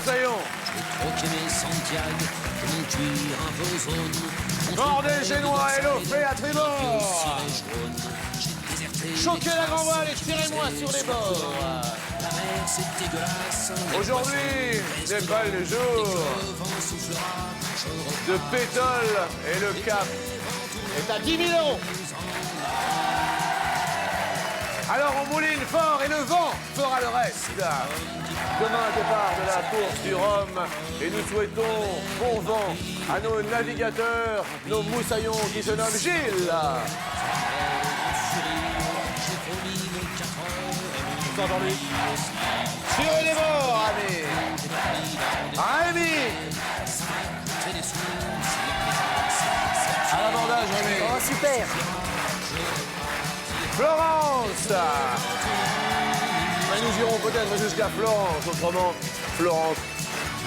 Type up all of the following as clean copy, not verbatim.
Moussaillon. Bordel génois et l'offet à tribord. Choquez la grand voile et tirez-moi sur les bords. Aujourd'hui n'est pas le jour de pétole et le cap est à 10 000 €. Alors on mouline fort et le vent fera le reste. Demain, départ de la course du Rhum et nous souhaitons bon vent à nos navigateurs, nos moussaillons qui se nomment Gilles. Tirez les bords, amis. Rémi. À l'abordage, Rémi. Oh, super. Florence. Mais nous irons peut-être jusqu'à Florence, autrement, Florence,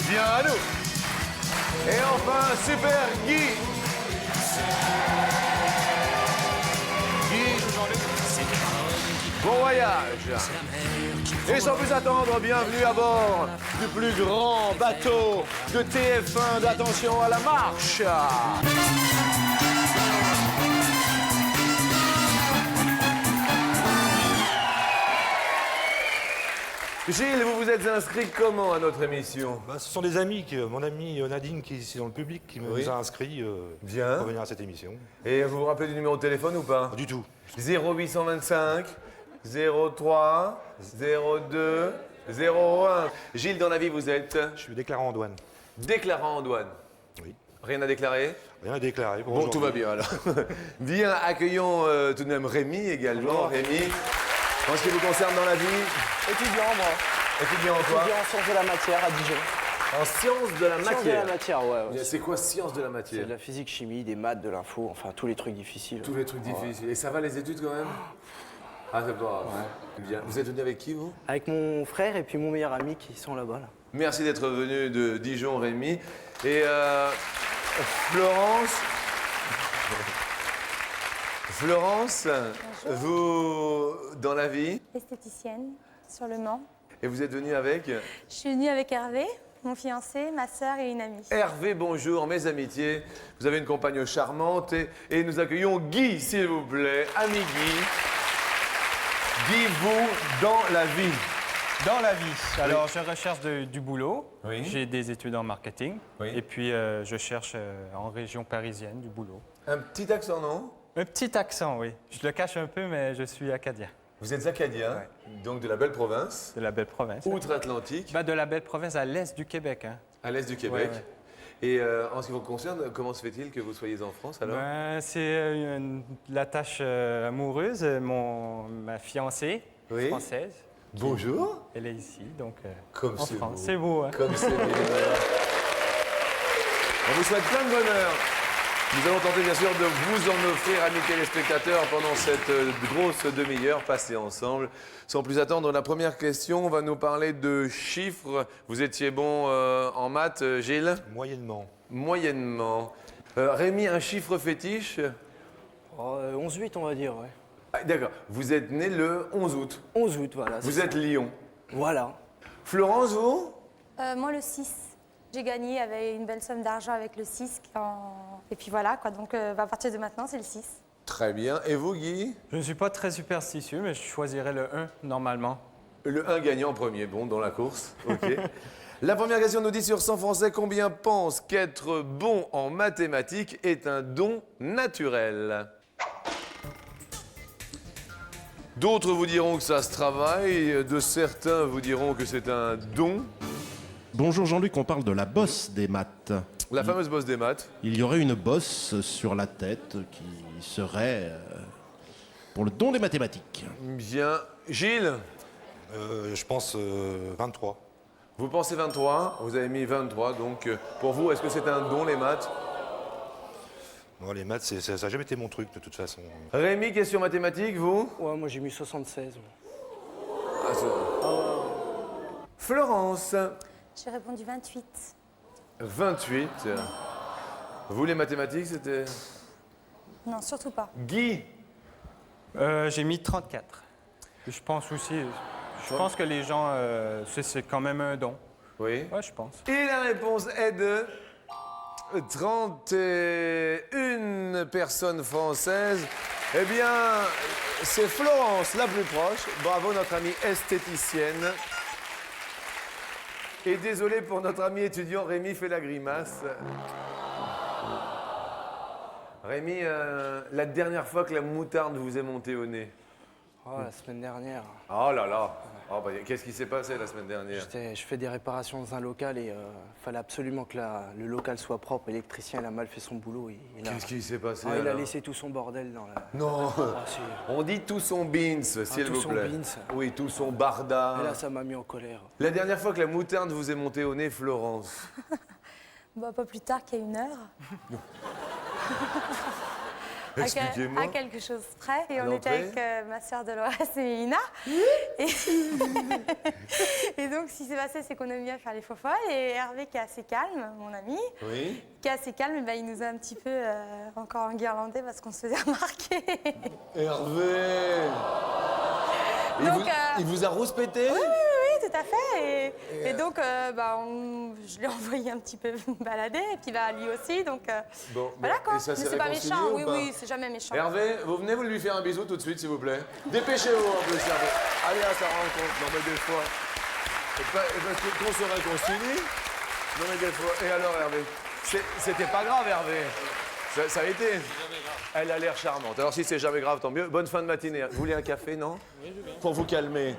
viens à nous. Et enfin, super Guy. Guy, bon voyage. Et sans plus attendre, bienvenue à bord du plus grand bateau de TF1 d'Attention à la marche. Gilles, vous vous êtes inscrit comment à notre émission? Ce sont des amis, mon ami Nadine qui est ici dans le public, qui nous a inscrits Bien. pour venir à cette émission. Et vous vous rappelez du numéro de téléphone ou pas? Pas du tout. 0825 03 02 01. Gilles, dans la vie, vous êtes Je suis déclarant en douane. déclarant en douane. Oui. Rien à déclarer? Rien à déclarer. pour Bon, tout va aujourd'hui. bien alors. Bien, accueillons tout de même Rémi également. Bonjour. Rémi, en ce qui vous concerne dans la vie, Étudiant, moi. étudiant en quoi? Étudiant en sciences de la matière à Dijon. En sciences de la Sciences de matière. la matière, ouais. C'est quoi sciences de la C'est matière? de la physique, chimie, des maths, de l'info, enfin tous les trucs difficiles. Tous les trucs difficiles. Et ça va les études quand même? Ah, c'est pas grave. Bien. Vous êtes venu avec qui, vous? Avec mon frère et puis mon meilleur ami qui sont là-bas. Là. Merci d'être venu de Dijon, Rémi. Et Florence. Florence, vous, dans la vie, Esthéticienne sur le Mans. et vous êtes venu avec Je suis venue avec Hervé, mon fiancé, ma sœur et une amie. Hervé, bonjour, mes amitiés. Vous avez une compagne charmante et nous accueillons Guy, s'il vous plaît. Ami Guy. Guy, vous, dans la vie. Dans la vie, alors je recherche du boulot. Oui. J'ai des études en marketing. Oui. Et puis je cherche en région parisienne du boulot. Un petit accent, non? Un petit accent, oui. Je le cache un peu, mais je suis acadien, Vous êtes acadien, donc de la belle province, de la belle province. outre-Atlantique, De la belle province à l'est du Québec. Hein. à l'est du Québec. Ouais, ouais. Et en ce qui vous concerne, comment se fait-il que vous soyez en France alors? C'est la tâche amoureuse. Ma fiancée, Oui. française, Bonjour. elle est ici, donc Comme en c'est France. beau. C'est beau, hein? Comme c'est bien. On vous souhaite plein de bonheur. Nous allons tenter bien sûr de vous en offrir, amis téléspectateurs, pendant cette grosse demi-heure passée ensemble. Sans plus attendre, la première question va nous parler de chiffres. Vous étiez bon en maths, Gilles? Moyennement. Moyennement. Rémi, un chiffre fétiche? 11-8, on va dire, ouais. Ah, d'accord. Vous êtes né le 11 août. 11 août, voilà. Vous c'est êtes ça. Lyon. Voilà. Florence, vous? Moi, le 6. J'ai gagné avec une belle somme d'argent avec le 6. Et puis voilà, quoi. Donc à partir de maintenant, c'est le 6. Très bien. Et vous, Guy? Je ne suis pas très superstitieux, mais je choisirais le 1 normalement. Le 1 gagnant en premier, bon, dans la course. OK. La première question nous dit sur 100 Français, combien pensent qu'être bon en mathématiques est un don naturel? D'autres vous diront que ça se travaille, de certains vous diront que c'est un don. Bonjour Jean-Luc, on parle de la bosse des maths. La fameuse bosse des maths. Il y aurait une bosse sur la tête qui serait pour le don des mathématiques. Bien. Gilles, Je pense 23. vous pensez 23, vous avez mis 23, donc pour vous, est-ce que c'est un don les maths? Moi, les maths, ça n'a jamais été mon truc, de toute façon. Rémi, question mathématique, vous? Ouais, moi j'ai mis 76. Ah, ça- Florence, J'ai répondu 28. 28. Vous, les mathématiques, c'était... Non, surtout pas. Guy, J'ai mis 34. Je pense aussi, je pense que les gens, c'est quand même un don. Oui. Ouais, je pense. Et la réponse est de 31 personnes françaises. Eh bien, c'est Florence la plus proche. Bravo, notre amie esthéticienne. Et désolé pour notre ami étudiant, Rémi fait la grimace. Rémi, la dernière fois que la moutarde vous est montée au nez. Oh, la semaine dernière. Oh là là. Oh, bah, qu'est-ce qui s'est passé la semaine dernière? Je fais des réparations dans un local et fallait absolument que le local soit propre. L'électricien, il a mal fait son boulot. Qu'est-ce qui s'est passé il a alors? laissé tout son bordel dans la... Non. Ah, si. On dit tout son beans, s'il tout vous son plaît. beans. Oui, tout son barda. Et là, ça m'a mis en colère. La dernière fois que la moutarde vous est montée au nez, Florence. Bah, pas plus tard qu'il y a 1 heure. Expliquez-moi. À quelque chose près. Et À on était l'entrée avec ma soeur Dolores et Mélina. Et... et donc, ce qui s'est passé, c'est qu'on aime bien faire les faux folles. Et Hervé, qui est assez calme, mon ami, Oui. qui est assez calme, bah, il nous a un petit peu encore enguirlandé parce qu'on se faisait remarquer. Hervé. Donc, il vous a rouspété? Oui, tout à fait. Et donc, je l'ai envoyé un petit peu balader, et puis bah, lui aussi. Donc, Bon, voilà quoi. et ça Mais s'est c'est pas réconcilié méchant, ou oui, pas oui, c'est jamais méchant. Hervé, vous venez, vous lui faire un bisou tout de suite, s'il vous plaît. Dépêchez-vous en plus, Hervé. Allez à sa rencontre. Non, mais des fois. Et parce qu'on se réconcilie. Non, mais des fois. Et alors, Hervé? C'était pas grave, Hervé. Ça a été. Elle a l'air charmante. Alors, si c'est jamais grave, tant mieux. Bonne fin de matinée. Vous voulez un café, non? Oui, je veux bien. Pour vous calmer.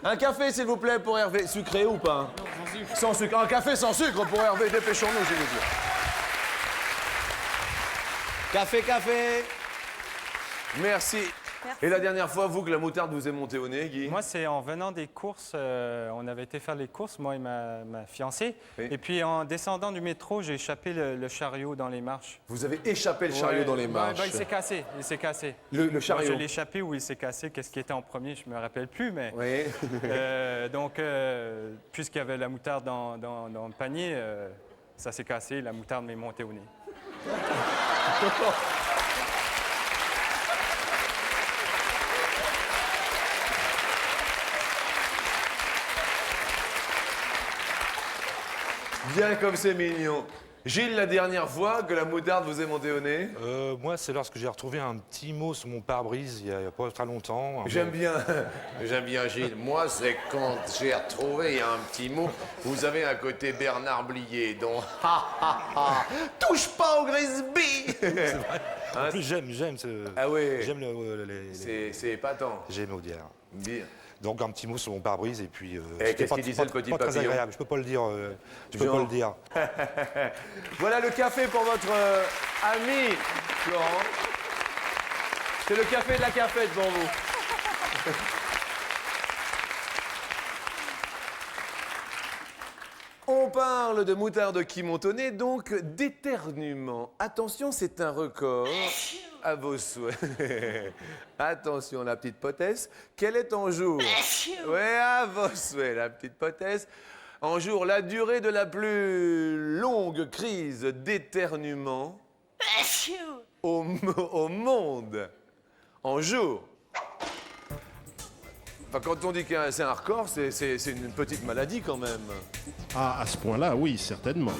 Un café, s'il vous plaît, pour Hervé. Sucré ou pas? Non, sans sucre. Sans sucre. Un café sans sucre pour Hervé. Dépêchons-nous, s'il vous plaît. Café, café. Merci. Et la dernière fois, vous, que la moutarde vous est montée au nez, Guy? Moi, c'est en venant des courses. On avait été faire les courses, moi et ma fiancée. Oui. Et puis, en descendant du métro, j'ai échappé le chariot dans les marches. Vous avez échappé le chariot dans les marches. Il s'est cassé. Il s'est cassé. Le chariot. Moi, je l'ai échappé ou il s'est cassé. Qu'est-ce qui était en premier? Je me rappelle plus, mais... Oui. Donc, puisqu'il y avait la moutarde dans le panier, ça s'est cassé. La moutarde m'est montée au nez. Bien comme c'est mignon. Gilles, la dernière fois que la moutarde vous est montée au nez? Moi, c'est lorsque j'ai retrouvé un petit mot sur mon pare-brise il y a pas très longtemps. J'aime bien Gilles. Moi, c'est quand j'ai retrouvé, il y a un petit mot, vous avez un côté Bernard Blier, donc touche pas au Grisby. En plus, j'aime. Ah oui. J'aime C'est épatant. J'aime Audiard. Bien. Donc un petit mot sur mon pare-brise et puis. qu'est-ce qu'il disait, le petit pas très papillon? agréable. Je peux pas le dire. Genre. Voilà le café pour votre ami Florent. C'est le café de la cafette pour vous. On parle de moutarde qui monte au nez, donc d'éternuement. Attention, c'est un record. À vos souhaits. Attention, la petite potesse. Quelle est en jour? Oui, à vos souhaits, la petite potesse. En jour, la durée de la plus longue crise d'éternuement au monde. En jour. Enfin, quand on dit que c'est un record, c'est une petite maladie quand même. Ah, à ce point-là, oui, certainement.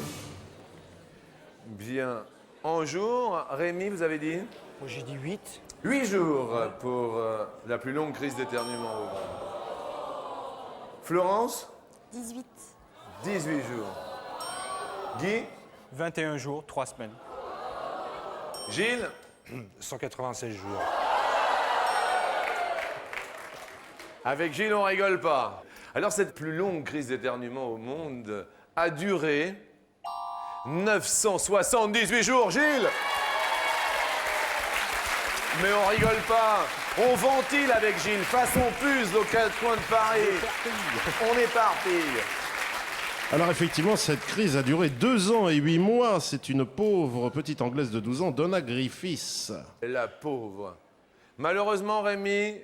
Bien. En jour, Rémi, vous avez dit? Moi, j'ai dit 8. 8 jours pour la plus longue crise d'éternuement au monde. Florence? 18. 18 jours. Guy? 21 jours, 3 semaines. Gilles? 196 jours. Avec Gilles, on rigole pas. Alors, cette plus longue crise d'éternuement au monde a duré 978 jours, Gilles! Mais on rigole pas. On ventile avec Gilles, façon puce aux 4 coins de Paris. On éparpille. Alors effectivement, cette crise a duré 2 ans et 8 mois. C'est une pauvre petite Anglaise de 12 ans, Donna Griffiths. La pauvre. Malheureusement, Rémi,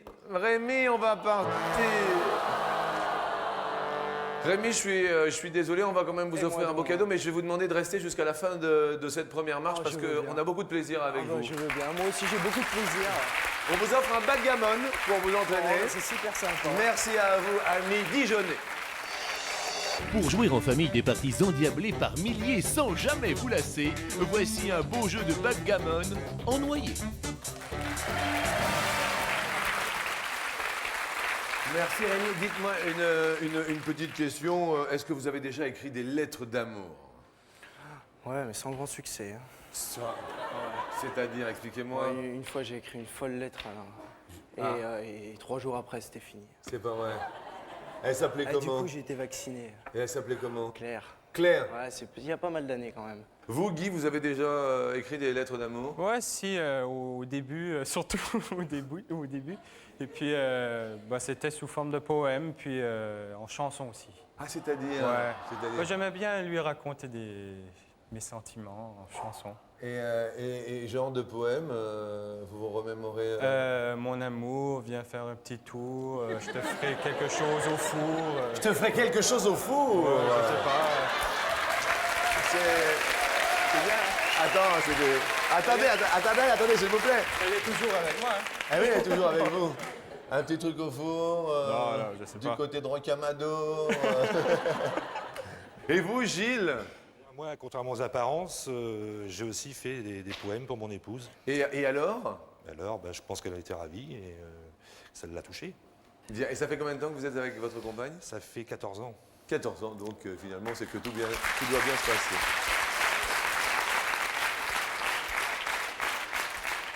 on va partir. Rémi, je suis désolé, on va quand même vous offrir un beau cadeau, mais je vais vous demander de rester jusqu'à la fin de cette première marche parce qu'on a beaucoup de plaisir avec vous. Je veux bien. Moi aussi, j'ai beaucoup de plaisir. On vous offre un backgammon pour vous entraîner. C'est super sympa. Merci à vous, amis Dijonnais. Pour jouer en famille des parties endiablées par milliers sans jamais vous lasser, voici un beau jeu de backgammon en noyer. Merci Rémi. Dites-moi une petite question. Est-ce que vous avez déjà écrit des lettres d'amour? Ouais, mais sans grand succès. Hein. C'est-à-dire, expliquez-moi. Ouais, une fois, j'ai écrit une folle lettre, et 3 jours après, c'était fini. C'est pas vrai. Elle s'appelait Du comment? coup, j'ai été vacciné. Et elle s'appelait comment? Claire. Claire. Ouais, il y a pas mal d'années quand même. Vous, Guy, vous avez déjà écrit des lettres d'amour? Ouais, si, au début, surtout au début. Et puis, c'était sous forme de poème, puis en chanson aussi. Ah, c'est-à-dire? Ouais. C'est-à-dire- Moi, j'aimais bien lui raconter mes sentiments en chanson. Et genre de poème, vous vous remémorez Mon amour, viens faire un petit tour, je te ferai quelque chose au four. Je te ferai quelque chose au four. Je sais pas. C'est bien. Attendez, s'il vous plaît. Elle est toujours avec moi. Hein. Ah oui, elle est toujours avec vous. Un petit truc au four. Non, je sais du pas. côté de Rocamadour. Et vous, Gilles? Moi, contrairement aux apparences, j'ai aussi fait des poèmes pour mon épouse. Et alors? Alors, je pense qu'elle a été ravie et ça l'a touchée. Bien. Et ça fait combien de temps que vous êtes avec votre compagne? Ça fait 14 ans. 14 ans, donc finalement, c'est que tout doit bien se passer.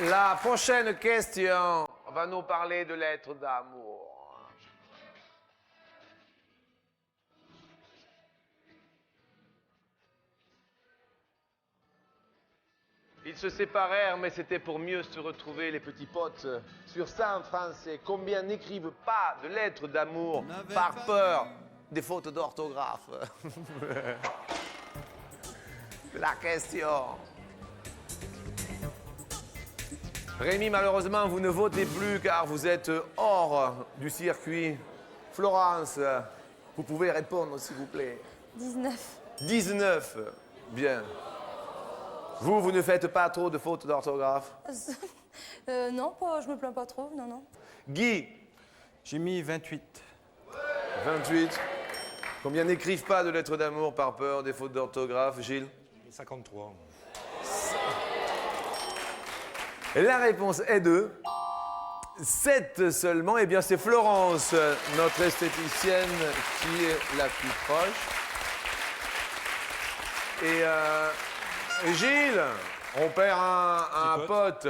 La prochaine question va nous parler de lettres d'amour. Ils se séparèrent, mais c'était pour mieux se retrouver, les petits potes. Sur ça, en français, combien n'écrivent pas de lettres d'amour par peur des fautes d'orthographe? La question. Rémi, malheureusement, vous ne votez plus car vous êtes hors du circuit. Florence, vous pouvez répondre, s'il vous plaît. 19. 19. Bien. Vous ne faites pas trop de fautes d'orthographe? Non, je me plains pas trop, non. Guy, J'ai mis 28. 28. Combien n'écrivent pas de lettres d'amour par peur des fautes d'orthographe? Gilles? 53. Et la réponse est de 7 seulement. Eh bien, c'est Florence, notre esthéticienne, qui est la plus proche. Et Gilles, on perd un pote.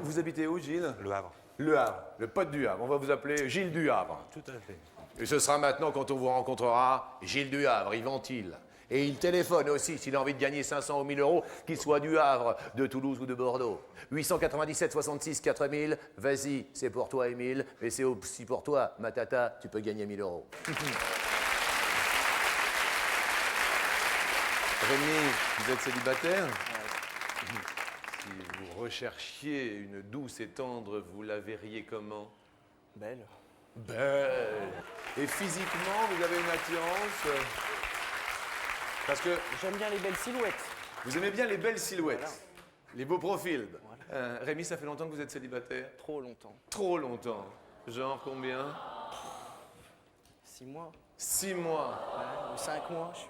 Vous habitez où, Gilles? Le Havre. Le Havre, le pote du Havre. On va vous appeler Gilles du Havre. Tout à fait. Et ce sera maintenant, quand on vous rencontrera, Gilles du Havre, il ventile. Et il téléphone aussi s'il a envie de gagner 500 ou 1000 euros, qu'il soit du Havre, de Toulouse ou de Bordeaux. 897 66 4000, vas-y, c'est pour toi, Émile, mais c'est aussi pour toi, ma tata, tu peux gagner 1000 euros. Rémi, vous êtes célibataire? Si vous recherchiez une douce et tendre, vous la verriez comment? Belle. Belle. Et physiquement, vous avez une attirance? Parce que J'aime bien les belles silhouettes. vous aimez bien les belles silhouettes, Voilà. les beaux profils. Rémi, ça fait longtemps que vous êtes célibataire? Trop longtemps. Trop longtemps. Genre combien? 6 mois. 6 mois. Ouais, ou 5 mois, je sais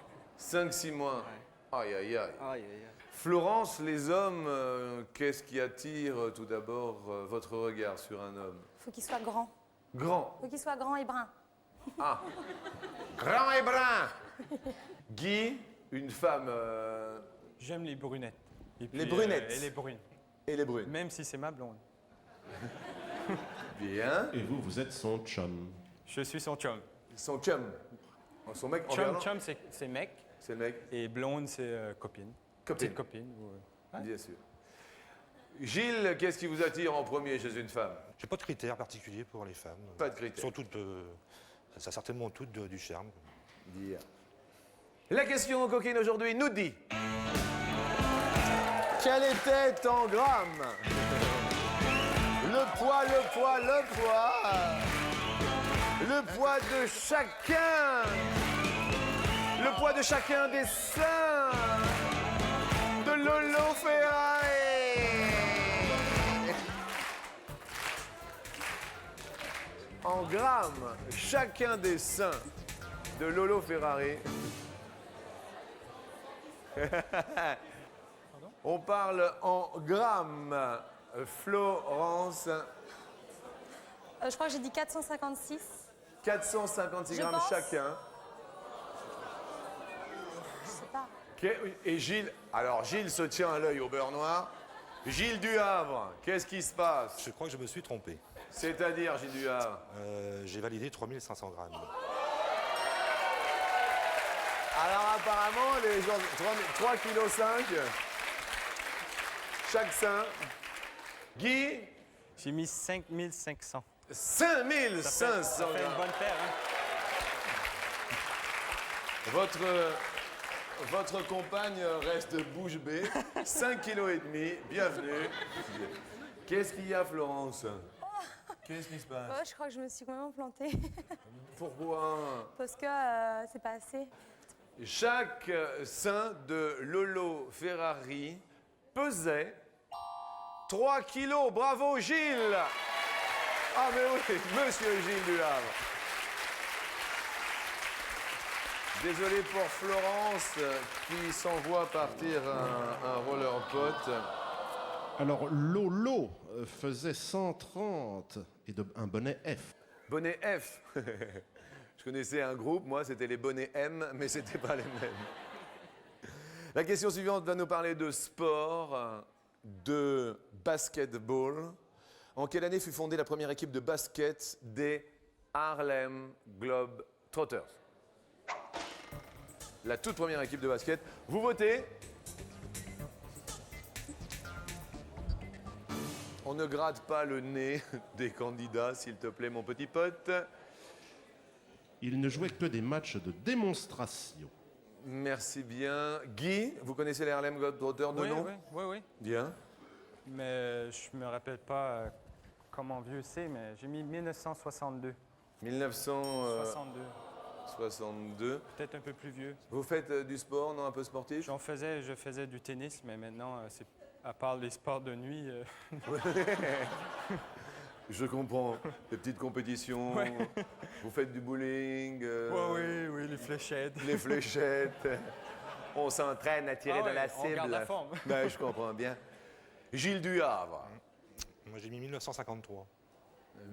plus. 5-6 mois. Aïe, aïe, aïe. Aïe, aïe, aïe. Florence, les hommes, qu'est-ce qui attire tout d'abord votre regard sur un homme? Faut qu'il soit grand. Grand. Faut qu'il soit grand et brun. Ah. Grand et brun. Guy, une femme J'aime les brunettes. Et puis, Les brunettes. et les brunes. et les brunes. Même si c'est ma blonde. Bien. Et vous êtes son chum. Je suis son chum. Son chum. Son mec en Chum, verlan? chum, c'est mec. C'est le mec. Et blonde, c'est copine. Copine. Petite copine. Ouais. Bien sûr. Gilles, qu'est-ce qui vous attire en premier chez une femme? J'ai pas de critères particuliers pour les femmes. Pas de critères. Elles sont toutes, ça a certainement toutes du charme. Dire. La question coquine aujourd'hui nous dit: quel était ton gramme? Le poids, le poids, le poids. Le poids de chacun. Le poids de chacun des seins de Lolo Ferrari. en grammes chacun des seins de Lolo Ferrari? On parle en grammes. Florence, Je crois que j'ai dit 456. 456 Je grammes pense. chacun. Je sais pas. Et Gilles, alors Gilles se tient à l'œil au beurre noir. Gilles du Havre, qu'est-ce qui se passe? Je crois que je me suis trompé. C'est-à-dire, Gilles du Havre? J'ai validé 3500 grammes. Alors apparemment, les gens, 3,5 kg chaque sein. Guy, J'ai mis 5500. 5500 Ça fait une grammes. bonne paire, hein? Votre compagne reste bouche bée, 5,5 kg, bienvenue. Qu'est-ce qu'il y a, Florence? Qu'est-ce qui se passe? Oh, je crois que je me suis complètement plantée. Pourquoi? Parce que c'est pas assez. Chaque sein de Lolo Ferrari pesait 3 kilos. Bravo, Gilles! Ah, mais oui, monsieur Gilles du Havre. Désolé pour Florence qui s'envoie partir un roller pote. Alors, Lolo faisait 130 et un bonnet F. Bonnet F. Je connaissais un groupe, moi, c'était les bonnets M, mais c'était pas les mêmes. La question suivante va nous parler de sport, de basketball. En quelle année fut fondée la première équipe de basket des Harlem Globetrotters? La toute première équipe de basket. Vous votez. On ne gratte pas le nez des candidats, s'il te plaît, mon petit pote. Il ne jouait que des matchs de démonstration. Merci bien. Guy, vous connaissez les Harlem Globetrotters de Oui, nom? oui. Bien. Mais je me rappelle pas comment vieux c'est, mais j'ai mis 1962. 1962. 62. Peut-être un peu plus vieux. Vous faites du sport, non, un peu sportif? Je faisais du tennis, mais maintenant, c'est à part les sports de nuit. Je comprends. Des petites compétitions. Ouais. Vous faites du bowling. Oui, les fléchettes. Les fléchettes. On s'entraîne à tirer Ah dans ouais, la on cible. garde la forme. Ben, je comprends bien. Gilles du Havre. Moi, j'ai mis 1953.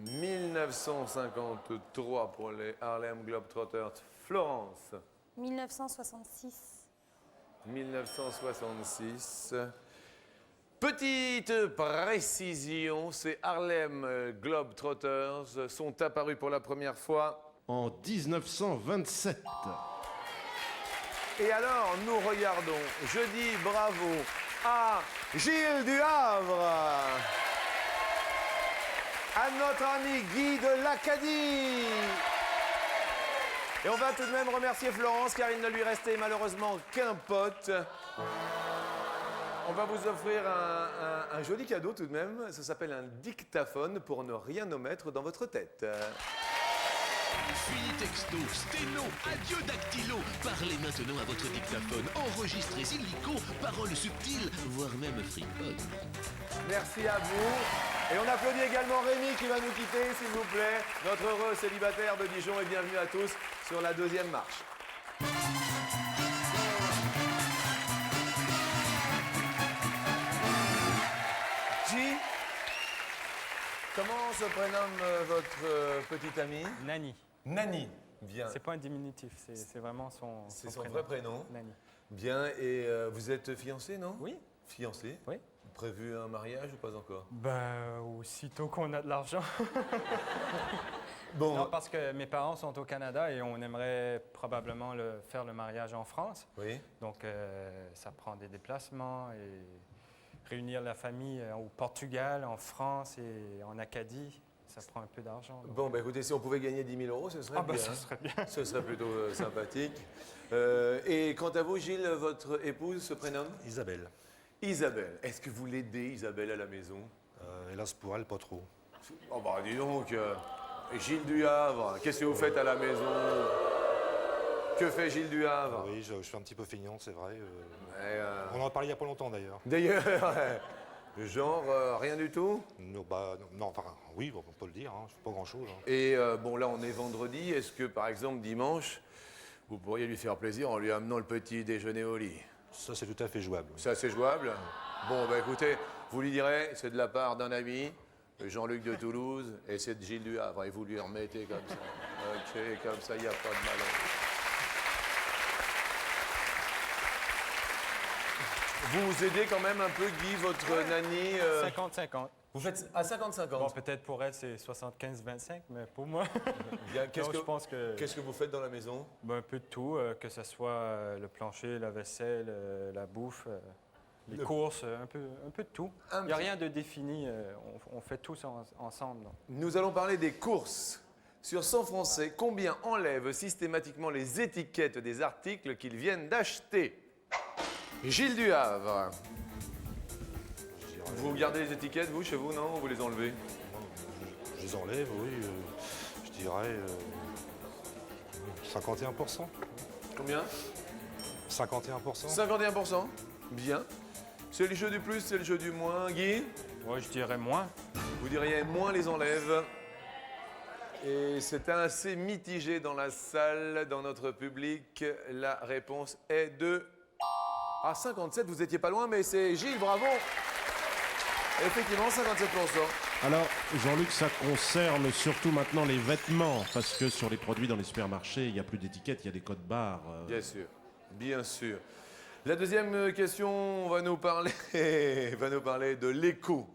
1953 pour les Harlem Globetrotters. Florence. 1966. 1966. Petite précision, ces Harlem Globetrotters sont apparus pour la première fois. En 1927. Et alors, nous regardons. Je dis bravo à Gilles du Havre, à notre ami Guy de l'Acadie. Et on va tout de même remercier Florence, car il ne lui restait malheureusement qu'un pote. On va vous offrir un joli cadeau tout de même. Ça s'appelle un dictaphone pour ne rien omettre dans votre tête. Fini texto, sténo, adieu dactylo. Parlez maintenant à votre dictaphone. Enregistrez illico, paroles subtiles, voire même friponnes. Merci à vous. Et on applaudit également Rémi qui va nous quitter, s'il vous plaît. Notre heureux célibataire de Dijon, et bienvenue à tous sur la deuxième marche. G, comment se prénomme votre petite amie? Nani. Nani. Bien. C'est pas un diminutif, c'est vraiment son C'est son vrai prénom. Nani. Bien. Et vous êtes fiancé, non? Oui. Fiancé? Oui. Prévu un mariage ou pas encore? Ben, aussitôt qu'on a de l'argent. Bon. Non, parce que mes parents sont au Canada et on aimerait probablement faire le mariage en France. Oui. Donc, ça prend des déplacements et réunir la famille au Portugal, en France et en Acadie, ça prend un peu d'argent. donc. Bon, bah écoutez, si on pouvait gagner 10 000 euros, ce serait bien. Ça serait bien. Ce serait plutôt sympathique. Et quant à vous, Gilles, votre épouse se prénomme? Isabelle. Isabelle. Est-ce que vous l'aidez, Isabelle, à la maison? Hélas pour elle, pas trop. Oh bah dis donc, Gilles du Havre, qu'est-ce que vous faites à la maison? Que fait Gilles du Havre? Oui, je suis un petit peu feignant, c'est vrai. Ouais, On en a parlé il n'y a pas longtemps d'ailleurs. D'ailleurs, Genre, rien du tout? Non, bah, non, enfin, oui, on peut le dire, hein, pas grand-chose. Hein. Et bon, là, on est vendredi. Est-ce que, par exemple, dimanche, vous pourriez lui faire plaisir en lui amenant le petit déjeuner au lit? Ça, c'est tout à fait jouable. C'est assez jouable? Bon, bah écoutez, vous lui direz, c'est de la part d'un ami, Jean-Luc de Toulouse, et c'est de Gilles du Havre. Et vous lui remettez comme ça. Ok, comme ça, il n'y a pas de malin. Vous aidez quand même un peu, Guy, votre nanny 50-50. Vous faites à 50-50. Bon, peut-être pour elle, c'est 75-25, mais pour moi, Bien, qu'est-ce non, que, je pense que qu'est-ce que vous faites dans la maison? ben, un peu de tout, que ce soit le plancher, la vaisselle, la bouffe, les courses, un peu de tout. Un Il n'y a petit- rien de défini, on fait tout ça ensemble. Donc. Nous allons parler des courses. Sur 100 Français, combien enlèvent systématiquement les étiquettes des articles qu'ils viennent d'acheter? Gilles du Havre. Vous gardez les étiquettes, vous, chez vous, non? Ou vous les enlevez? Je les enlève, oui, je dirais 51%. Combien? 51%. 51%. Bien. C'est le jeu du plus, c'est le jeu du moins. Guy? Ouais, je dirais moins. Vous diriez moins les enlève. Et c'est assez mitigé dans la salle, dans notre public. La réponse est de... Ah, 57, vous étiez pas loin, mais c'est Gilles, bravo. Effectivement, 57%. Alors, Jean-Luc, ça concerne surtout maintenant les vêtements, parce que sur les produits dans les supermarchés, il n'y a plus d'étiquettes, il y a des codes barres. Bien sûr, bien sûr. La deuxième question va nous parler de l'écho.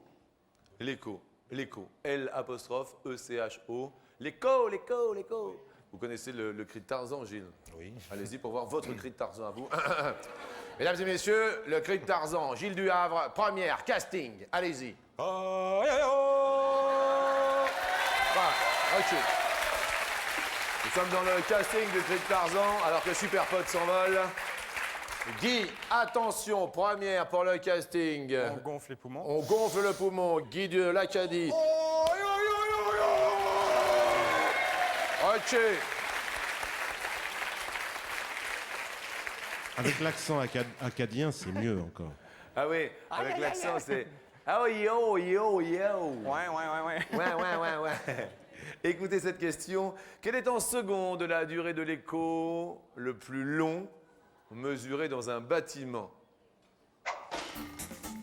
L'écho, L''E''O. L'écho. Vous connaissez le cri de Tarzan, Gilles? Oui. Allez-y pour voir votre cri de Tarzan à vous. Mesdames et messieurs, le cri de Tarzan, Gilles du Havre, première, casting. Allez-y. Oh, yo, yo. Voilà, ok. Nous sommes dans le casting du cri de Tarzan, alors que Super Pote s'envole. Guy, attention, première pour le casting. On gonfle les poumons. On gonfle le poumon. Guy de l'Acadie. Oh, yo, yo, yo, yo. Ok. Avec l'accent acadien, c'est mieux encore. Ah oui, avec l'accent, c'est... Oh, yo, yo, yo. Ouais. Ouais. Écoutez cette question. Quelle est en secondes la durée de l'écho le plus long mesuré dans un bâtiment?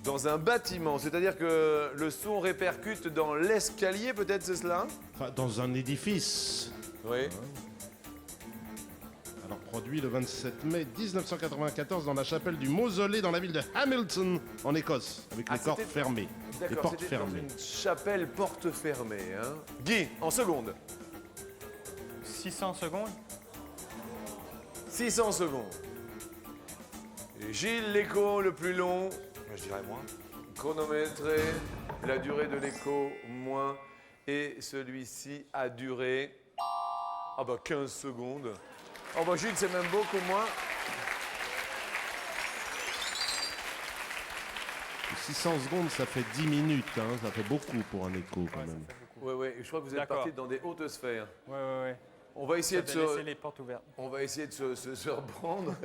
Dans un bâtiment, c'est-à-dire que le son répercute dans l'escalier, peut-être c'est cela? Enfin, dans un édifice. Oui. Alors, produit le 27 mai 1994 dans la chapelle du Mausolée dans la ville de Hamilton, en Écosse, avec les portes c'était- fermées. Les D'accord, portes c'était dans fermées. une chapelle porte fermée. Hein. Guy, en secondes. 600 secondes. 600 secondes. Et Gilles, l'écho le plus long, Moi, je dirais moins. chronométré, la durée de l'écho moins, et celui-ci a duré... Ah bah 15 secondes. Oh bah Gilles, c'est même beaucoup moins. 600 secondes, ça fait 10 minutes. Hein. Ça fait beaucoup pour un écho, quand même. Oui, je crois que vous êtes D'accord. parti dans des hautes sphères. Ouais. On va essayer de Ça laisser se... les portes ouvertes. On va essayer de se reprendre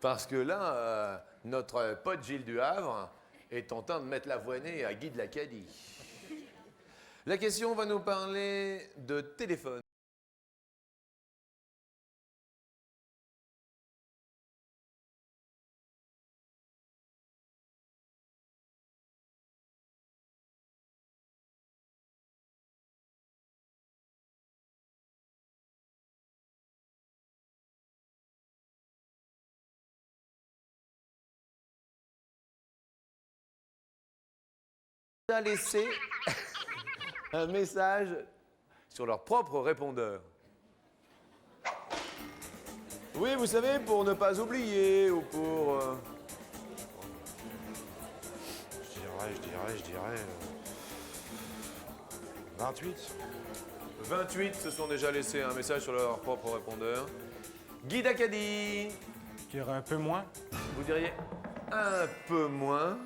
parce que là, notre pote Gilles du Havre est en train de mettre la voilée à Guy de l'Acadie. La question va nous parler de téléphone. A laissé un message sur leur propre répondeur. Oui, vous savez, pour ne pas oublier ou pour... Je dirais 28. 28 se sont déjà laissé un message sur leur propre répondeur. Guy d'Acadie, Je dirais un peu moins. vous diriez un peu moins.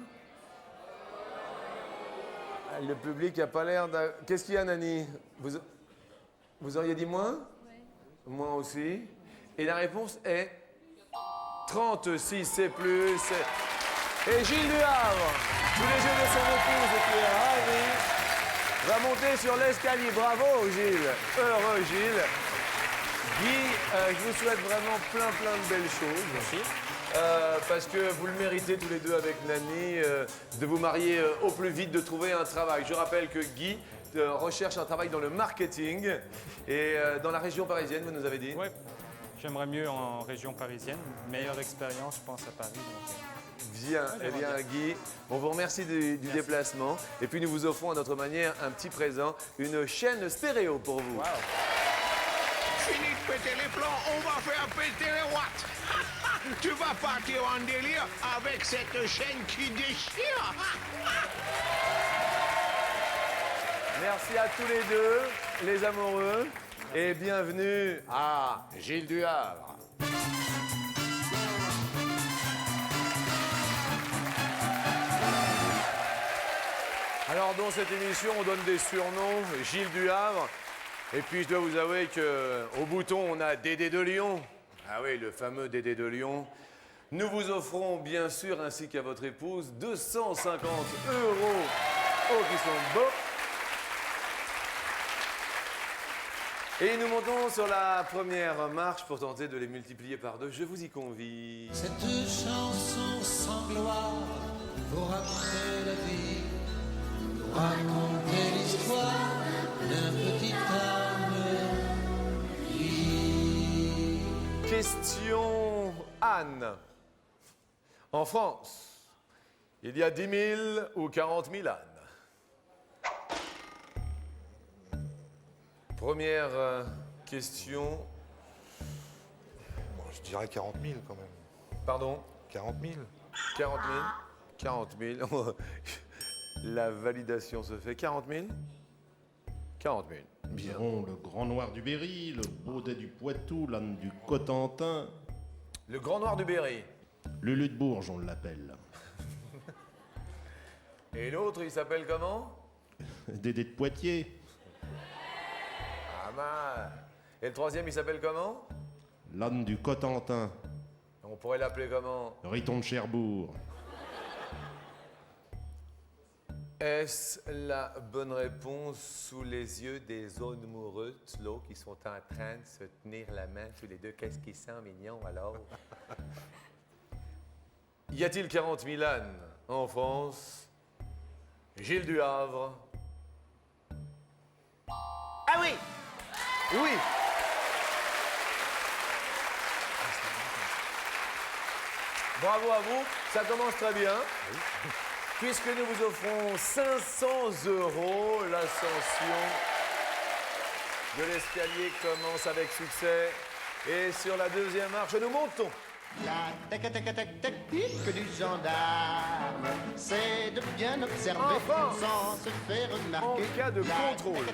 Ah, le public n'a pas l'air d'un... Qu'est-ce qu'il y a, Nani? Vous auriez dit moins? Oui. Moins aussi. Et la réponse est 36, c'est plus. Et Gilles du Havre, sous les yeux de son épouse qui est ravie, va monter sur l'escalier. Bravo Gilles, heureux Gilles. Guy, je vous souhaite vraiment plein de belles choses. Merci. Parce que vous le méritez tous les deux avec Nani, de vous marier au plus vite, de trouver un travail. Je rappelle que Guy recherche un travail dans le marketing et dans la région parisienne, vous nous avez dit. Oui, j'aimerais mieux en région parisienne. Meilleure expérience, je pense, à Paris. Bien, eh bien Guy, on vous remercie du déplacement et puis nous vous offrons à notre manière un petit présent, une chaîne stéréo pour vous. Wow. Fini de péter les plombs, on va faire péter les watts. Tu vas partir en délire avec cette chaîne qui déchire. Merci à tous les deux, les amoureux, et bienvenue à Gilles du Havre. Alors dans cette émission, on donne des surnoms, Gilles du Havre, et puis je dois vous avouer qu'au bouton, on a Dédé de Lyon. Ah oui, le fameux Dédé de Lyon. Nous vous offrons bien sûr, ainsi qu'à votre épouse, 250 €. Oh, qui sont beaux. Et nous montons sur la première marche pour tenter de les multiplier par deux. Je vous y convie. Cette chanson sans gloire vous raconter la vie, nous raconter l'histoire d'un petit homme qui... Question Anne. En France, il y a 10 000 ou 40 000 ânes? Première question. Bon, je dirais 40 000 quand même. Pardon? 40 000. 40 000. 40 000. La validation se fait. 40 000? 40 000. Nous Bien. avons le Grand Noir du Berry, le Baudet du Poitou, l'âne du Cotentin, Le Grand Noir du Berry. Lulu de Bourges, on l'appelle. Et l'autre, il s'appelle comment? Dédé de Poitiers, Ah mal. Et le troisième, il s'appelle comment? l'âne du Cotentin, On pourrait l'appeler comment? Riton de Cherbourg. Est-ce la bonne réponse sous les yeux des amoureux là, qui sont en train de se tenir la main tous les deux? Qu'est-ce qu'ils sont mignons alors? Y a-t-il 40 000 ânes en France? Gilles du Havre. Ah oui. Oui. Bravo à vous, ça commence très bien. Puisque nous vous offrons 500 €, l'ascension de l'escalier commence avec succès. Et sur la deuxième marche, nous montons. La technique du gendarme, c'est de bien observer Enfin, sans se faire en remarquer. cas de contrôle,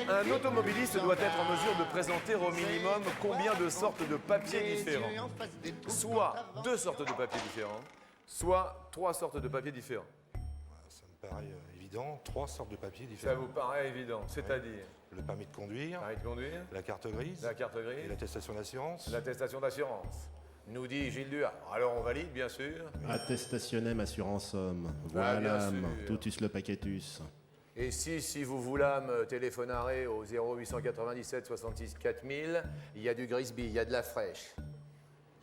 un automobiliste doit être en mesure de présenter au minimum combien de sortes de papiers différents? Soit 2 sortes de papiers différents, soit 3 sortes de papiers différents. Ça me paraît évident. 3 sortes de papiers Ça différents. vous paraît évident, c'est-à-dire Le permis de conduire, permis de conduire, la carte grise la carte et grise, l'attestation d'assurance. l'attestation d'assurance. Nous dit Gilles Duhavre. Alors on valide, bien sûr. Attestationem assurance homme. Ah, bien Voilà, sûr. totus le paquetus. Et si vous voulez téléphonarez au 0897 66 4000, il y a du Grisby, il y a de la fraîche.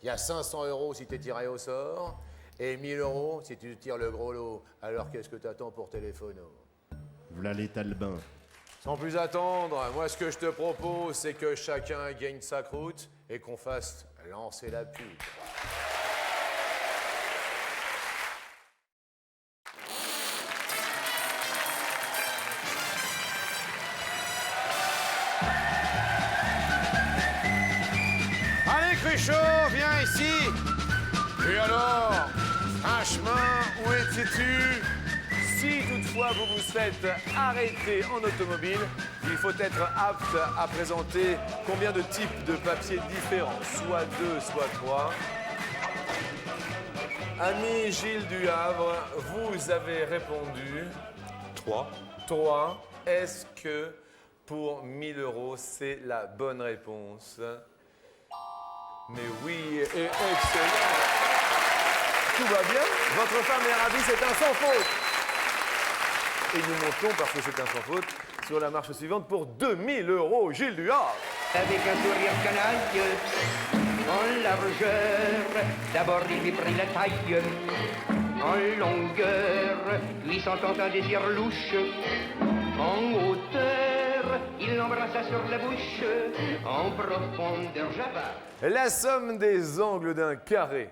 Il y a 500 € si tu es tiré au sort et 1000 € si tu tires le gros lot. Alors qu'est-ce que tu attends pour téléphoner? V'là les talbins. Sans plus attendre, moi ce que je te propose, c'est que chacun gagne sa croûte et qu'on fasse lancer la pub. Allez Cruchot, viens ici. Et alors, franchement, où étais-tu? Si toutefois vous vous faites arrêter en automobile, il faut être apte à présenter combien de types de papiers différents? Soit 2, soit 3. Ami Gilles du Havre, vous avez répondu 3. 3. Est-ce que pour 1000 €, c'est la bonne réponse? Mais oui, et excellent. tout va bien. Votre femme est ravie, c'est un sans faute. Et nous montons, parce que c'est un sans faute, sur la marche suivante pour 2000 €, Gilles Duhart. Avec un sourire canaille, en largeur, d'abord il lui prit la taille, en longueur, lui sentant un désir louche, en hauteur, il l'embrassa sur la bouche, en profondeur java. La somme des angles d'un carré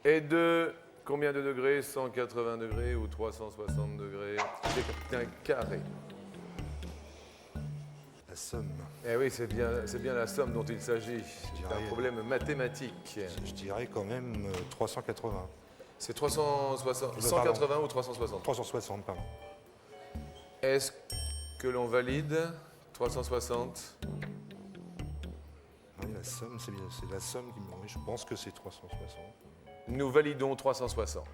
est de combien de degrés? 180 degrés ou 360 degrés? C'est un carré. La somme. Eh oui, c'est bien la somme dont il s'agit. C'est un problème mathématique. Je dirais quand même 380. C'est 360, 180 ou 360? 360, pardon. Est-ce que l'on valide 360? Oui, la somme, c'est la somme qui me... Oui, je pense que c'est 360. Nous validons 360.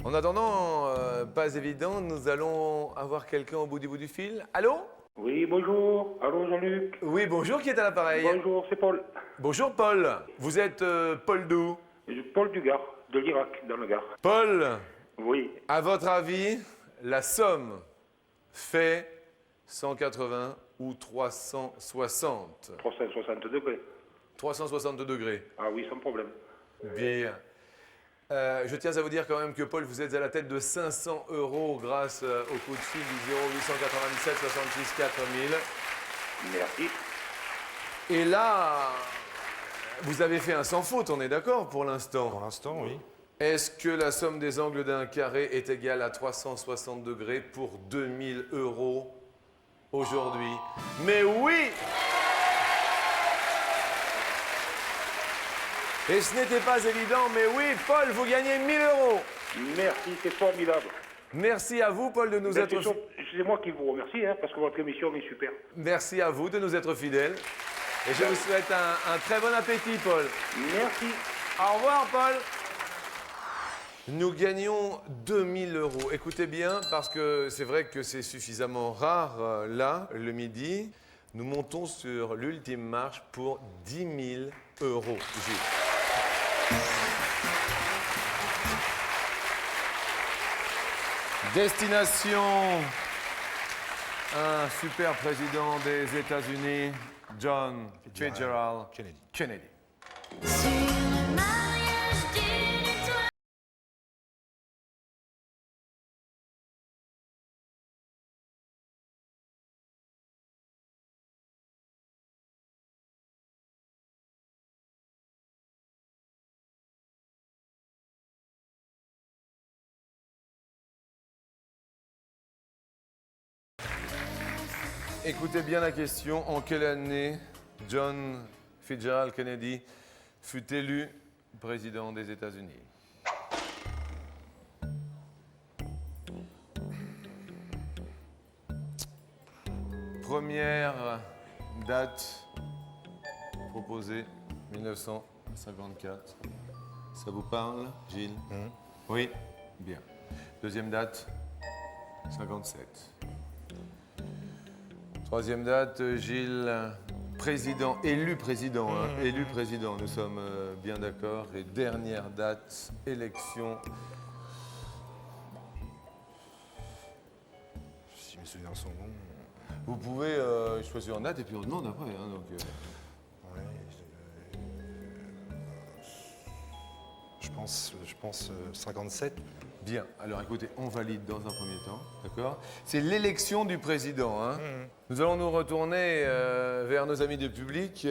En attendant, pas évident, nous allons avoir quelqu'un au bout du fil. Allô? Oui, bonjour. Allô, Jean-Luc? Oui, bonjour, qui est à l'appareil? Bonjour, c'est Paul. Bonjour, Paul. Vous êtes Paul d'où? Paul du Gard, de l'Irak, dans le Gard. Paul? Oui. À votre avis, la somme fait 180 ou 360? 360 degrés. 360 degrés. Ah oui, sans problème. Bien. Je tiens à vous dire quand même que Paul, vous êtes à la tête de 500 € grâce au coup de fil du 0897 66 4000. Merci. Et là, vous avez fait un sans faute, on est d'accord pour l'instant? Pour l'instant, oui. Est-ce que la somme des angles d'un carré est égale à 360 degrés pour 2000 € aujourd'hui? Mais oui! Et ce n'était pas évident, mais oui, Paul, vous gagnez 1000 €. Merci, c'est formidable. Merci à vous, Paul, de nous être... C'est moi qui vous remercie, hein, parce que votre émission est super. Merci à vous de nous être fidèles. Et je vous souhaite un très bon appétit, Paul. Merci. Au revoir, Paul. Nous gagnons 2000 €. Écoutez bien, parce que c'est vrai que c'est suffisamment rare, là, le midi. Nous montons sur l'ultime marche pour 10 000 €. Gilles. Destination, un super président des États-Unis, John Fitzgerald Kennedy. Écoutez bien la question. En quelle année John Fitzgerald Kennedy fut élu président des États-Unis? Première date proposée, 1954. Ça vous parle, Gilles? Oui? Bien. Deuxième date, 57. Troisième date, Gilles, président, élu président, élu président, nous sommes bien d'accord. Et dernière date, élection. Si mes souvenirs sont bons. Vous pouvez choisir en date et puis on demande après. Hein, donc, Ouais, je pense 57. Bien, alors écoutez, on valide dans un premier temps, d'accord? C'est l'élection du président. Hein. Nous allons nous retourner vers nos amis du public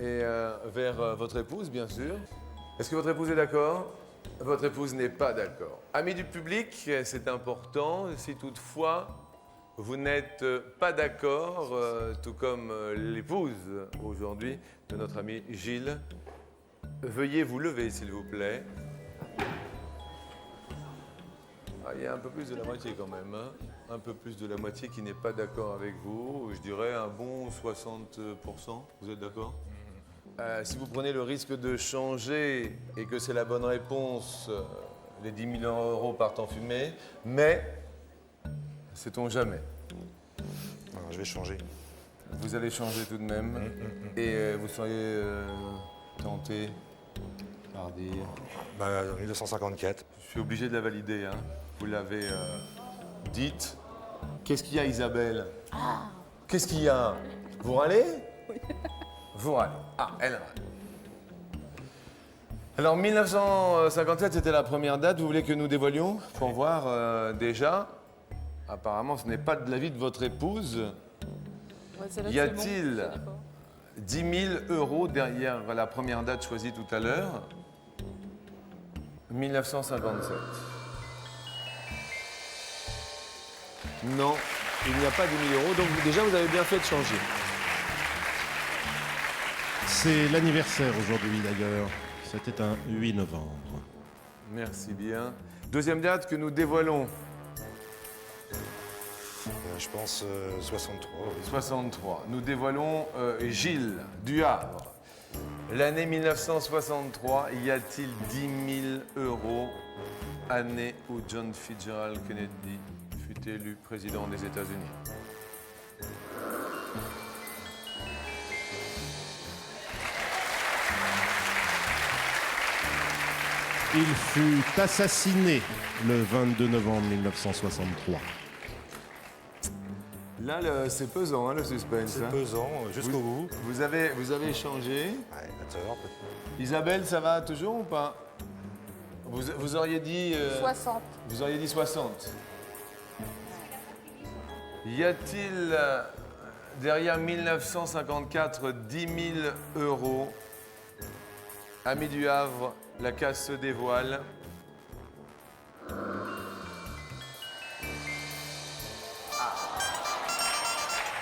et vers votre épouse, bien sûr. Est-ce que votre épouse est d'accord? Votre épouse n'est pas d'accord. Amis du public, c'est important. Si toutefois vous n'êtes pas d'accord, tout comme l'épouse aujourd'hui de notre ami Gilles, veuillez vous lever, s'il vous plaît. Ah, il y a un peu plus de la moitié quand même, hein. Un peu plus de la moitié qui n'est pas d'accord avec vous. Je dirais un bon 60%. Vous êtes d'accord? Si vous prenez le risque de changer et que c'est la bonne réponse, les 10 000 € partent en fumée. Mais, sait-on jamais. Alors, je vais changer. Vous allez changer tout de même. Et vous seriez tenté par dire. 1954. Je suis obligé de la valider, hein. Vous l'avez dite. Qu'est-ce qu'il y a, Isabelle? Qu'est-ce qu'il y a? Vous râlez? Oui. Vous râlez. Ah, elle râle. Alors, 1957, c'était la première date. Vous voulez que nous dévoilions pour voir déjà? Apparemment, ce n'est pas de l'avis de votre épouse. Y a-t-il 10 000 euros derrière la première date choisie tout à l'heure? 1957. Non, il n'y a pas 10 000 euros. Donc déjà, vous avez bien fait de changer. C'est l'anniversaire aujourd'hui d'ailleurs. C'était un 8 novembre. Merci bien. Deuxième date que nous dévoilons. Je pense 63. Oui. 63. Nous dévoilons Gilles du Havre. L'année 1963, y a-t-il 10 000 euros? Année où John Fitzgerald Kennedy fut élu président des États-Unis. Il fut assassiné le 22 novembre 1963. Là, c'est pesant, hein, le suspense. C'est pesant, jusqu'au bout. Vous avez changé. Ouais, la tort. Isabelle, ça va toujours ou pas? Vous auriez dit... 60. Vous auriez dit 60. Y a-t-il derrière 1954 10 000 euros? Amis du Havre, la casse se dévoile.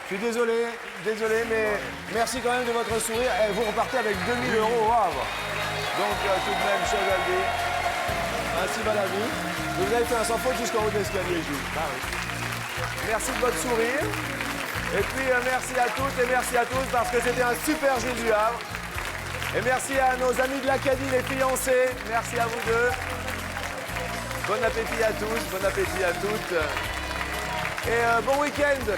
Je suis désolé, mais merci quand même de votre sourire. Et vous repartez avec 2 000 euros au Havre. Donc tout de même, cher Galdi, ainsi va la vie. Vous avez fait un sans faute jusqu'en haut de l'escalier, Gilles. Ah oui. Merci de votre sourire. Et puis merci à toutes et merci à tous parce que c'était un super Gilles du Havre. Et merci à nos amis de l'Acadie, les fiancés. Merci à vous deux. Bon appétit à tous, bon appétit à toutes. Et bon week-end.